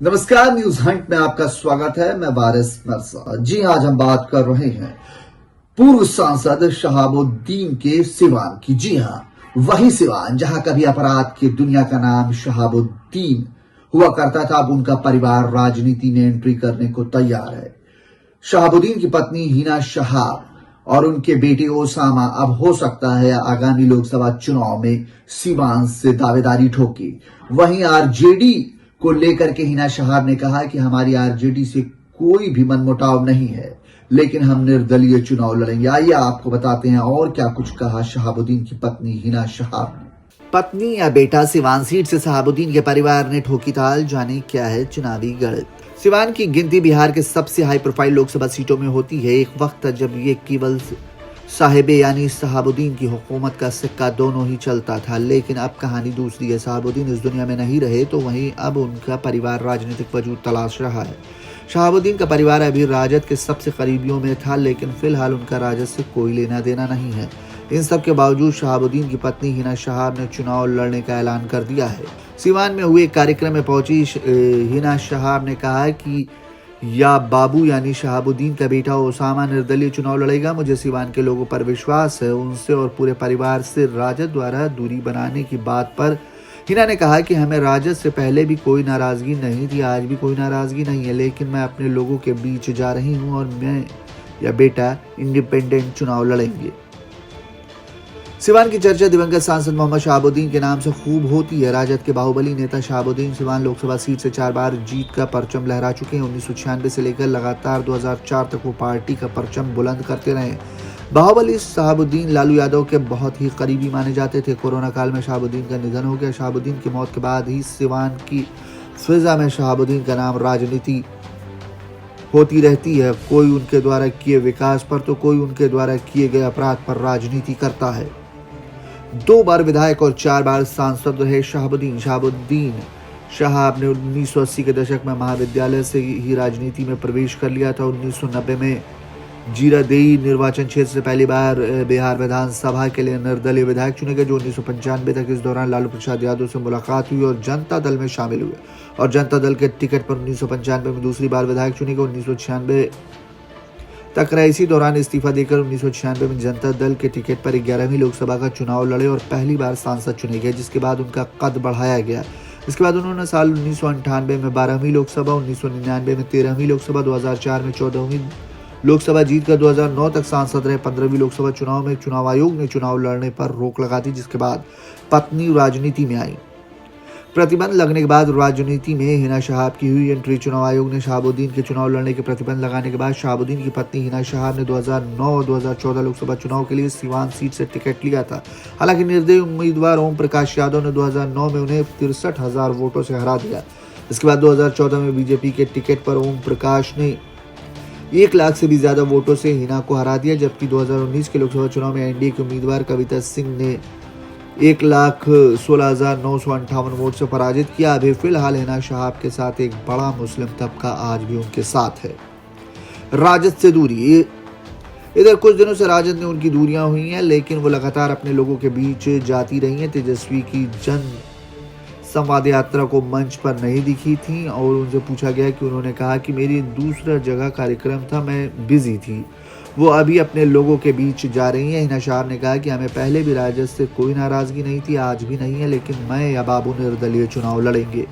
नमस्कार, news Hunt में आपका स्वागत है। मैं वारिस मिर्जा। जी, आज हम बात कर रहे हैं पूर्व सांसद शहाबुद्दीन के सिवान की। जी हां, वही सिवान जहां कभी अपराध की दुनिया का नाम शहाबुद्दीन हुआ करता था, अब उनका परिवार राजनीति में एंट्री करने को तैयार है। शहाबुद्दीन की पत्नी हिना शहाब और उनके बेटे ओसामा अब हो सकता है आगामी लोकसभा चुनाव में सिवान से दावेदारी ठोकी। वहीं आरजेडी को लेकर के हिना शहाब ने कहा कि हमारी आरजेडी से कोई भी मनमुटाव नहीं है, लेकिन हम निर्दलीय चुनाव लड़ेंगे। आइए आपको बताते हैं और क्या कुछ कहा शहाबुद्दीन की पत्नी हिना शहाब ने। पत्नी या बेटा सिवान सीट से शहाबुद्दीन के परिवार ने ठोकी ताल, जाने क्या है चुनावी गणित। सिवान की गिनती बिहार के सबसे हाई प्रोफाइल लोकसभा सीटों में होती है। एक वक्त था जब ये केवल साहिबे यानी शहाबुद्दीन की हुकूमत का सिक्का दोनों ही चलता था, लेकिन अब कहानी दूसरी है। शहाबुद्दीन इस दुनिया में नहीं रहे तो वहीं अब उनका परिवार राजनीतिक वजूद तलाश रहा है। शहाबुद्दीन का परिवार अभी राजद के सबसे करीबियों में था, लेकिन फिलहाल उनका राजद से कोई लेना देना नहीं है। इन सब के बावजूद शहाबुद्दीन की पत्नी हिना शहाब ने चुनाव लड़ने का ऐलान कर दिया है। सिवान में हुए कार्यक्रम में पहुंची हिना शहाब ने कहा कि या बाबू यानी शहाबुद्दीन का बेटा ओसामा निर्दलीय चुनाव लड़ेगा। मुझे सिवान के लोगों पर विश्वास है। उनसे और पूरे परिवार से राजद द्वारा दूरी बनाने की बात पर हिना ने कहा कि हमें राजद से पहले भी कोई नाराजगी नहीं थी, आज भी कोई नाराजगी नहीं है, लेकिन मैं अपने लोगों के बीच जा रही हूं और मैं या बेटा इंडिपेंडेंट चुनाव लड़ेंगे। सिवान की चर्चा दिवंगत सांसद मोहम्मद शहाबुद्दीन के नाम से खूब होती है। राजद के बाहुबली नेता शहाबुद्दीन सिवान लोकसभा सीट से 4 बार जीत का परचम लहरा चुके हैं। 1996 से लेकर लगातार 2004 तक वो पार्टी का परचम बुलंद करते रहे। बाहुबली शहाबुद्दीन लालू यादव के बहुत ही करीबी माने जाते थे। कोरोना काल में शहाबुद्दीन का निधन हो गया। शहाबुद्दीन की मौत के बाद ही सिवान की फिजा में शहाबुद्दीन का नाम राजनीति होती रहती है। कोई उनके द्वारा किए विकास पर तो कोई उनके द्वारा किए गए अपराध पर राजनीति करता है। 2 बार विधायक और 4 बार सांसद रहे शहाबुद्दीन शहाब ने 1980 के दशक में महाविद्यालय से ही राजनीति में प्रवेश कर लिया था। 1990 में जीरादेई निर्वाचन क्षेत्र से पहली बार बिहार विधानसभा के लिए निर्दलीय विधायक चुने गए, जो 1995 तक। इस दौरान लालू प्रसाद यादव से मुलाकात हुई और जनता दल में शामिल हुए और जनता दल के टिकट पर 1995 में दूसरी बार विधायक चुने गए। 1996 तक रहे। इसी दौरान इस्तीफा देकर 1996 में जनता दल के टिकट पर 11वीं लोकसभा का चुनाव लड़े और पहली बार सांसद चुने गए, जिसके बाद उनका कद बढ़ाया गया। इसके बाद उन्होंने साल 1998 में 12वीं लोकसभा, 1999 में 13वीं लोकसभा, 2004 में 14वीं लोकसभा जीत कर 2009 तक सांसद रहे। 15वीं लोकसभा चुनाव में चुनाव आयोग ने चुनाव लड़ने पर रोक लगा दी, जिसके बाद पत्नी राजनीति में आई। प्रतिबंध लगने के बाद राजनीति में हिना शहाब की हुई एंट्री। चुनाव आयोग ने शहाबुद्दीन के चुनाव लड़ने के प्रतिबंध लगाने के बाद शहाबुद्दीन की पत्नी हिना शहाब ने 2009 और 2014 लोकसभा चुनाव के लिए सिवान सीट से टिकट लिया था। हालांकि निर्दलीय उम्मीदवार ओम प्रकाश यादव ने 2009 में उन्हें 63,000 वोटों से हरा दिया। इसके बाद 2014 में बीजेपी के टिकट पर ओम प्रकाश ने 1 लाख से भी ज्यादा वोटों से हिना को हरा दिया, जबकि 2019 के लोकसभा चुनाव में एनडीए के उम्मीदवार कविता सिंह ने 1,16,958 वोट से पराजित किया। अभी फिलहाल हिना शहाब के साथ एक बड़ा मुस्लिम तबका आज भी उनके साथ है। राजद से दूरी। इधर कुछ दिनों से राजद ने उनकी दूरियां हुई हैं, लेकिन वो लगातार अपने लोगों के बीच जाती रही हैं। तेजस्वी की जन संवाद यात्रा को मंच पर नहीं दिखी थी और उनसे पूछा गया कि उन्होंने कहा कि मेरी दूसरा जगह कार्यक्रम था, मैं बिजी थी। वो अभी अपने लोगों के बीच जा रही हैं। हिना शहाब ने कहा कि हमें पहले भी राजद से कोई नाराजगी नहीं थी, आज भी नहीं है, लेकिन मैं या बाबू निर्दलीय चुनाव लड़ेंगे।